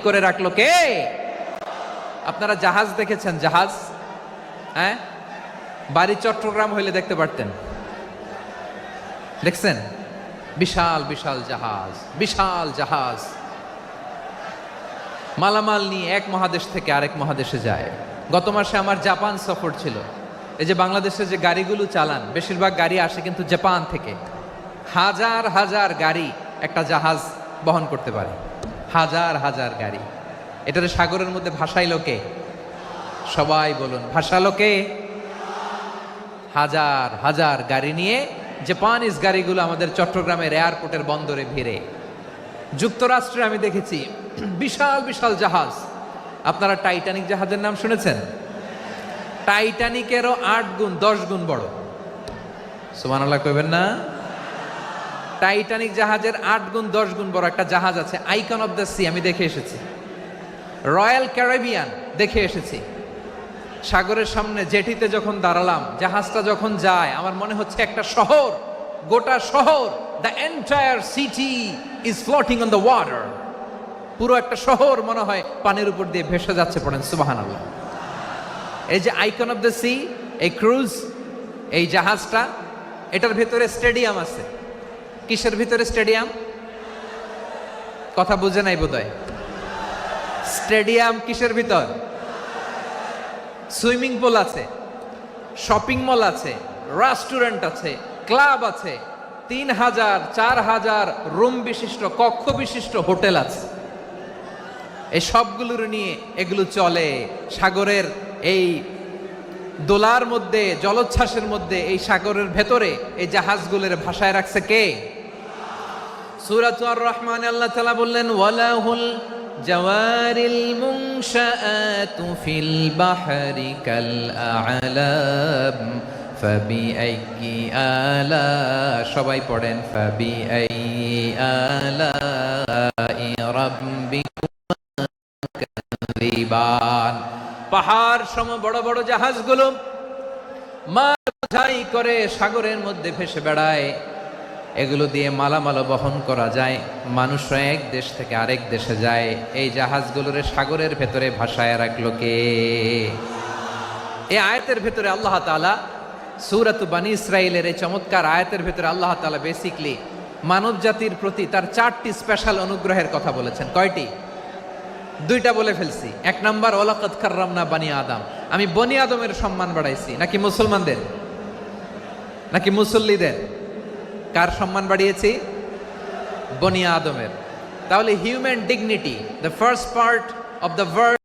করে রাখলো কে? আপনারা জাহাজ দেখেছেন? জাহাজ, হ্যাঁ, বাড়ি চট্টগ্রাম হইলে দেখতে পারতেন। দেখছেন? বিশাল বিশাল জাহাজ, বিশাল জাহাজ মালামাল নিয়ে এক মহাদেশ থেকে আরেক মহাদেশে যায়। গত মাসে আমার জাপান সফর ছিল। এই যে বাংলাদেশে যে গাড়িগুলো চালান, বেশিরভাগ গাড়ি আসে কিন্তু জাপান থেকে। হাজার হাজার গাড়ি একটা জাহাজ বহন করতে পারে, হাজার হাজার গাড়ি। এটারে সাগরের মধ্যে ভাসাইলো কে? সবাই বলুন, ভাসালো কে? হাজার হাজার গাড়ি নিয়ে জাপানিজ গাড়িগুলো আমাদের চট্টগ্রামের এয়ারপোর্টের বন্দরে ভিড়ে। যুক্তরাষ্ট্রে আমি দেখেছি বিশাল বিশাল জাহাজ। আপনারা টাইটানিক জাহাজের নাম শুনেছেন? টাইটানিকেরও 8 গুণ 10 গুণ বড়। সুবহানাল্লাহ কইবেন না? টাইটানিক জাহাজের 8 গুণ 10 গুণ বড় একটা জাহাজ আছে, আইকন অফ দ্য সি। আমি দেখে এসেছি। রয়্যাল ক্যারিবিয়ান দেখে এসেছি। সাগরের সামনে জেটিতে যখন দাঁড়ালাম, জাহাজটা যখন যায়, আমার মনে হচ্ছে একটা শহর, গোটা শহর, the entire city is floating on the water. পুরো একটা শহর মনে হয় পানির উপর দিয়ে ভেসে যাচ্ছে। পড়েন সুবহানাল্লাহ। এই যে আইকন অফ দ্য সি, এই ক্রুজ, এই জাহাজটা, এটার ভিতরে স্টেডিয়াম আছে। কিসের ভিতরে স্টেডিয়াম? কথা বুঝে নাই বোধহয়। স্টেডিয়াম কিসের ভিতর? সুইমিং পুল আছে, শপিং মল আছে, রেস্টুরেন্ট আছে, ক্লাব আছে, 3000 4000 রুম বিশিষ্ট, কক্ষ বিশিষ্ট হোটেল আছে। এই সবগুলোর নিয়ে এগুলো চলে সাগরের এই দোলার মধ্যে, জলোচ্ছ্বাসের মধ্যে। এই সাগরের ভেতরে এই জাহাজগুলোর ভাষায় রাখছে কে? সূরাতুর আর রহমানে আল্লাহ তাআলা বললেন, ওয়ালাহুল জাওয়ারিল মুনশাআতু ফিল বাহরি কাল আ'লাম ফাবিআইয়ি আলা, সবাই পড়েন, ফাবিআইয়ি আলাই রাব্বিকুমা তুকাযিবান। পাহাড় সম বড় বড় জাহাজগুলো মাল বোঝাই করে সাগরের মধ্যে ভেসে বেড়ায়। এগুলো দিয়ে মালামাল বহন করা যায়। মানুষরা এক দেশ থেকে আরেক দেশে যায়। এই জাহাজগুলোর সাগরের ভেতরে ভাসায় রাখলো কে? এই আয়াতের ভেতরে আল্লাহ তাআলা সূরাত বানী ইসরাঈলের এই চমৎকার আয়াতের ভেতরে আল্লাহ তাআলা বেসিকলি মানব জাতির প্রতি তার 4টি স্পেশাল অনুগ্রহের কথা বলেছেন। কয়টি? 2টা বলে ফেলছি। 1 নাম্বার, ওয়ালাকাদ কাররামনা বানি আদম। আমি বনি আদমের সম্মান বাড়াইছি। নাকি মুসলমানদের? নাকি মুসল্লিদের? কার সম্মান বাড়িয়েছি? বনি আদমের। তাহলে human dignity, the first part of the verb